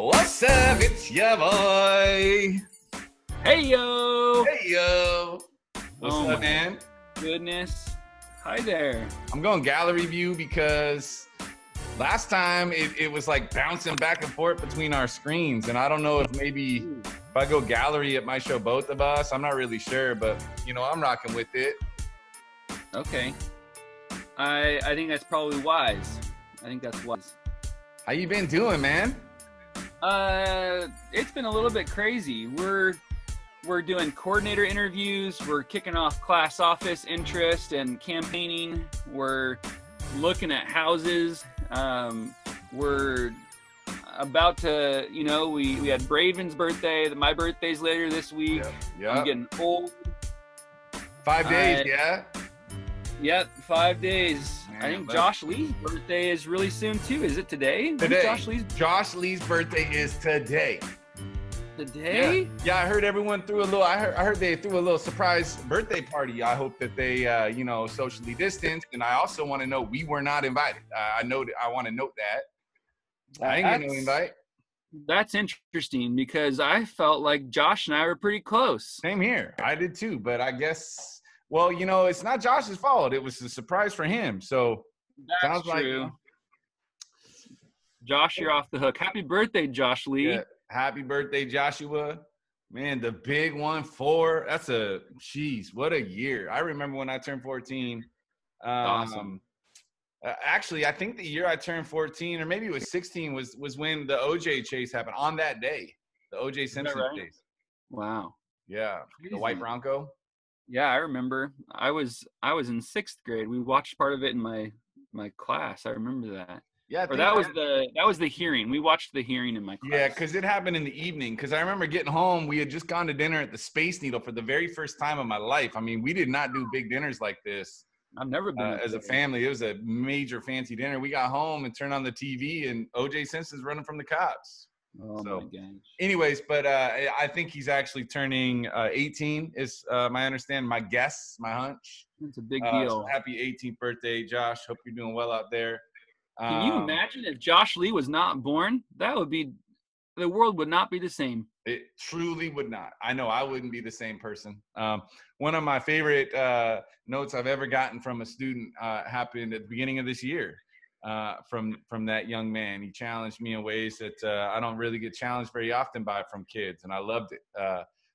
What's up? It's your boy. Hey yo! Hey yo. What's Oh up, my man? Goodness. Hi there. I'm going gallery view because last time it was like bouncing back and forth between our screens, and I don't know if maybe if I go gallery it might show both of us. I'm not really sure, but I'm rocking with it. Okay. I think that's probably wise. I think that's wise. How you been doing, man? It's been a little bit crazy. We're doing coordinator interviews. We're kicking off class office interest and campaigning. We're looking at houses. We're about to, we had Braven's birthday. My birthday's later this week. Yep. I'm getting old. 5 days, yeah? Yep, 5 days. Man, I think Josh Lee's birthday is really soon too. Is it today? Today. Josh Lee's birthday is today. Today? Yeah, I heard everyone threw a little. I heard they threw a little surprise birthday party. I hope that they, socially distanced. And I also want to know we were not invited. I want to note that. I didn't get no invite. That's interesting because I felt like Josh and I were pretty close. Same here. I did too, but I guess. Well, it's not Josh's fault. It was a surprise for him. So that's true. Josh, you're off the hook. Happy birthday, Josh Lee. Yeah. Happy birthday, Joshua. Man, the big 1-4. That's what a year. I remember when I turned 14. Awesome. Actually, I think the year I turned 14, or maybe it was 16, was when the OJ chase happened on that day. The OJ Simpson chase. Wow. Yeah. Crazy. The white Bronco. Yeah, I remember. I was in 6th grade. We watched part of it in my class. I remember that. Yeah, that was the hearing. We watched the hearing in my class. Yeah, because it happened in the evening. Because I remember getting home. We had just gone to dinner at the Space Needle for the very first time in my life. I mean, we did not do big dinners like this. I've never been as a family. It was a major fancy dinner. We got home and turned on the TV, and O.J. Simpson's running from the cops. Oh my gosh. Anyways, but I think he's actually turning 18 is my understanding, my guess, my hunch. It's a big deal. So happy 18th birthday, Josh. Hope you're doing well out there. Can you imagine if Josh Lee was not born? The world would not be the same. It truly would not. I know I wouldn't be the same person. One of my favorite notes I've ever gotten from a student happened at the beginning of this year. From that young man. He challenged me in ways that I don't really get challenged very often from kids, and I loved it.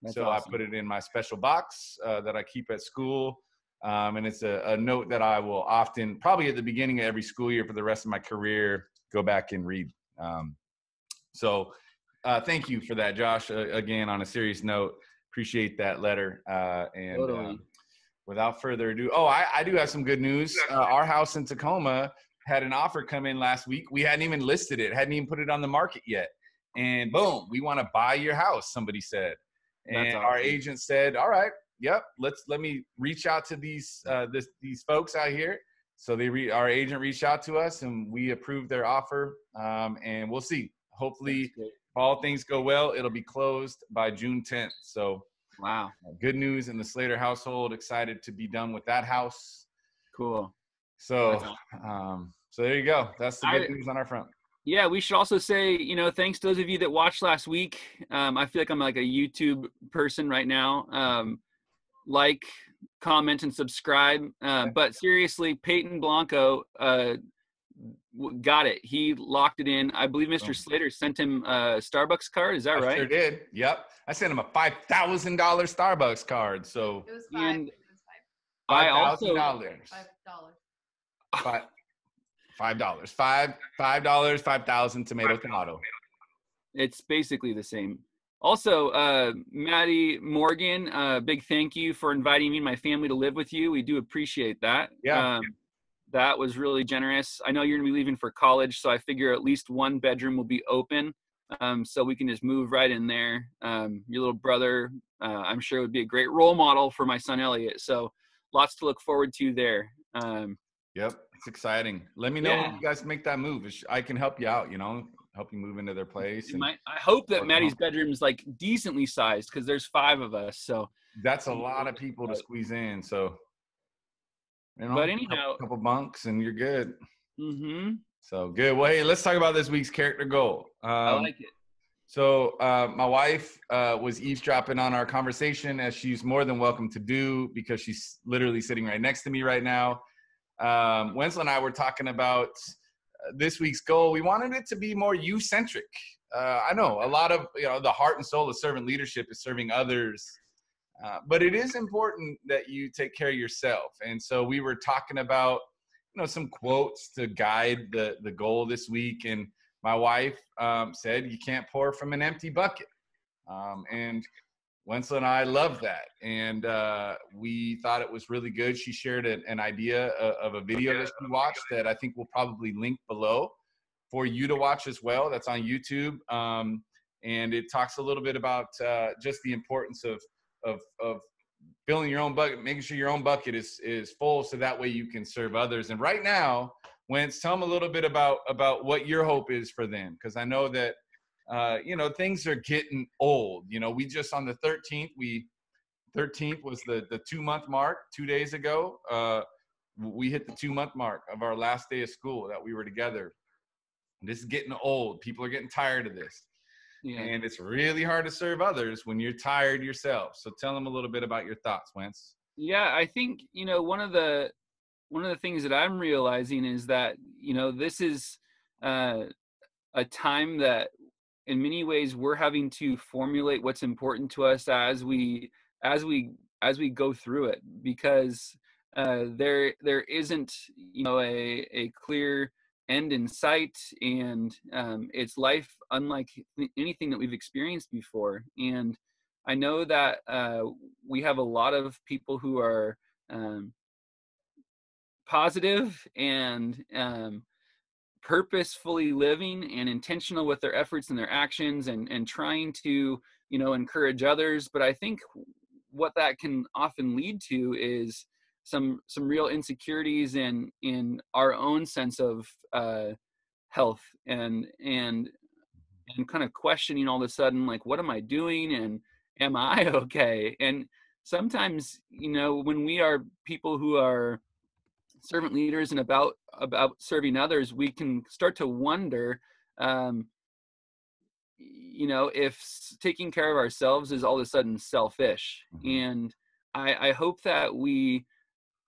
So awesome. I put it in my special box that I keep at school, and it's a note that I will often, probably at the beginning of every school year for the rest of my career, go back and read. So thank you for that, Josh. Again, on a serious note, appreciate that letter. And totally. Without further ado, I do have some good news. Our house in Tacoma had an offer come in last week. We hadn't even listed it, hadn't even put it on the market yet. And boom, we want to buy your house, somebody said. And awesome. Our agent said, all right, yep, let me reach out to these folks out here. So our agent reached out to us and we approved their offer. And we'll see. Hopefully, if all things go well, it'll be closed by June 10th. So wow. Good news in the Slater household. Excited to be done with that house. Cool. So, so there you go. That's the good news on our front. Yeah, we should also say, thanks to those of you that watched last week. I feel like I'm like a YouTube person right now. Like, comment, and subscribe. But seriously, Peyton Blanco got it. He locked it in. I believe Mr. Slater sent him a Starbucks card. Is that right? I sure did. Yep. I sent him a $5,000 Starbucks card. So it was $5,000. I also $5. $5. 5,000 tomato. It's basically the same. Also, Maddie Morgan, big thank you for inviting me and my family to live with you. We do appreciate that. Yeah. That was really generous. I know you're going to be leaving for college, so I figure at least one bedroom will be open, so we can just move right in there. Your little brother, I'm sure, would be a great role model for my son, Elliot. So lots to look forward to there. Yep, it's exciting. Let me know when you guys make that move. I can help you out, help you move into their place. I hope that Maddie's bedroom is like decently sized because there's 5 of us. So that's a lot of people to squeeze in. So, but anyhow, a couple bunks and you're good. Mm-hmm. So good. Well, hey, let's talk about this week's character goal. I like it. So my wife was eavesdropping on our conversation, as she's more than welcome to do, because she's literally sitting right next to me right now. Wenzel and I were talking about this week's goal. We wanted it to be more you-centric. I know a lot of, the heart and soul of servant leadership is serving others, but it is important that you take care of yourself. And so we were talking about, some quotes to guide the goal this week. And my wife said, you can't pour from an empty bucket. And Wenzel and I love that. And we thought it was really good. She shared an idea of a video that she watched that I think we'll probably link below for you to watch as well. That's on YouTube. And it talks a little bit about just the importance of filling your own bucket, making sure your own bucket is full, so that way you can serve others. And right now, Wentz, tell them a little bit about what your hope is for them, because I know that things are getting old. We just on the 13th was the 2-month mark 2 days ago. We hit the 2-month mark of our last day of school that we were together. This is getting old. People are getting tired of this. Yeah. And it's really hard to serve others when you're tired yourself. So tell them a little bit about your thoughts, Wentz. Yeah, I think, one of the things that I'm realizing is that, this is a time that in many ways we're having to formulate what's important to us as we go through it, because there isn't, a clear end in sight, and it's life unlike anything that we've experienced before. And I know that we have a lot of people who are positive and purposefully living and intentional with their efforts and their actions, and trying to encourage others. But I think what that can often lead to is some real insecurities in our own sense of health, and kind of questioning all of a sudden, like, what am I doing, and am I okay? And sometimes, when we are people who are servant leaders and about serving others, we can start to wonder, if taking care of ourselves is all of a sudden selfish. Mm-hmm. And I hope that we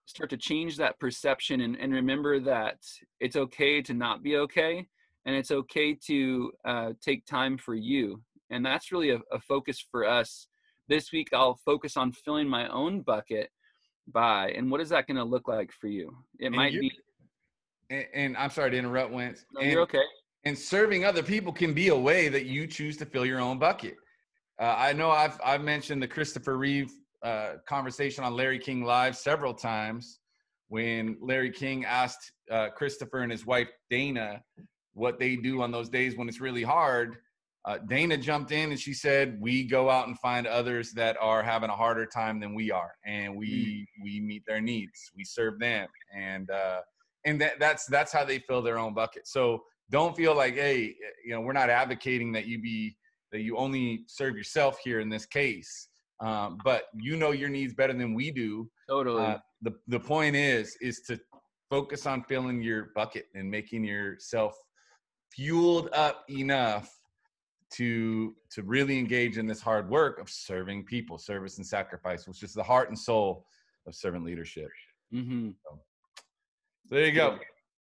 start to change that perception, and remember that it's okay to not be okay, and it's okay to take time for you. And that's really a focus for us. This week, I'll focus on filling my own bucket and what is that going to look like for you? It might be. And I'm sorry to interrupt, Wentz. No, you're okay. And serving other people can be a way that you choose to fill your own bucket. I know I've mentioned the Christopher Reeve conversation on Larry King Live several times, when Larry King asked Christopher and his wife Dana what they do on those days when it's really hard. Dana jumped in and she said, we go out and find others that are having a harder time than we are, and we meet their needs, we serve them, and that's how they fill their own bucket. So don't feel like, hey, we're not advocating that you only serve yourself here in this case. But your needs better than we do. Totally. The point is to focus on filling your bucket and making yourself fueled up enough to really engage in this hard work of serving people, service and sacrifice, which is the heart and soul of servant leadership. Mm-hmm. So there you go.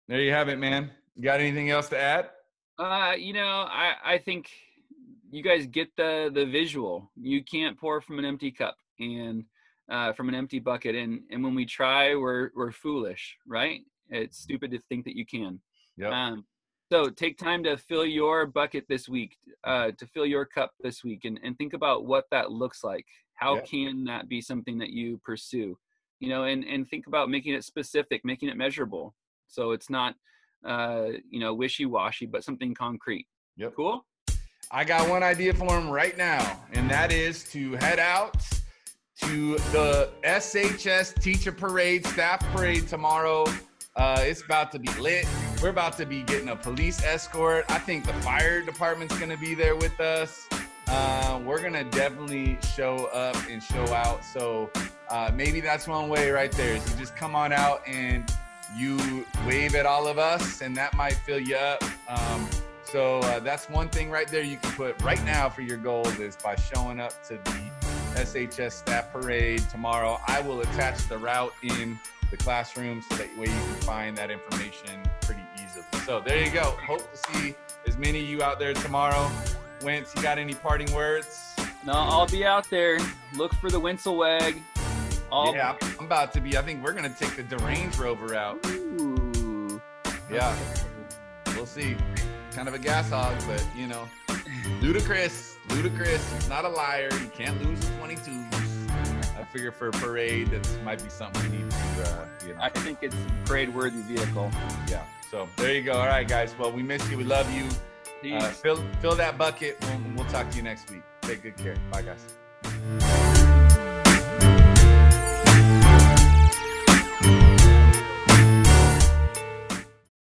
There you have it, man. You got anything else to add? I think you guys get the visual. You can't pour from an empty cup and from an empty bucket. And when we try, we're foolish, right? It's stupid to think that you can. Yep. So take time to fill your bucket this week, to fill your cup this week, and think about what that looks like. How can that be something that you pursue? And think about making it specific, making it measurable. So it's not, wishy-washy, but something concrete. Yep. Cool? I got one idea for him right now, and that is to head out to the SHS Teacher Parade, Staff Parade tomorrow. It's about to be lit. We're about to be getting a police escort. I think the fire department's going to be there with us. We're going to definitely show up and show out. So maybe that's one way right there, is you just come on out and you wave at all of us, and that might fill you up. So that's one thing right there you can put right now for your goals is by showing up to the SHS Staff Parade tomorrow. I will attach the route in the classroom so that way you can find that information pretty easily. So there you go. Hope to see as many of you out there tomorrow. Wentz, you got any parting words? No, I'll be out there. Look for the Winselwag. Yeah, I'm about to be. I think we're going to take the Range Rover out. Ooh. Yeah. We'll see. Kind of a gas hog, but, you know. Ludacris. He's not a liar. You can't lose 22s. I figure for a parade, that might be something we need to, you know. I think it's a parade-worthy vehicle. Yeah. So there you go. All right, guys. Well, we miss you. We love you. Fill that bucket. We'll talk to you next week. Take good care. Bye, guys.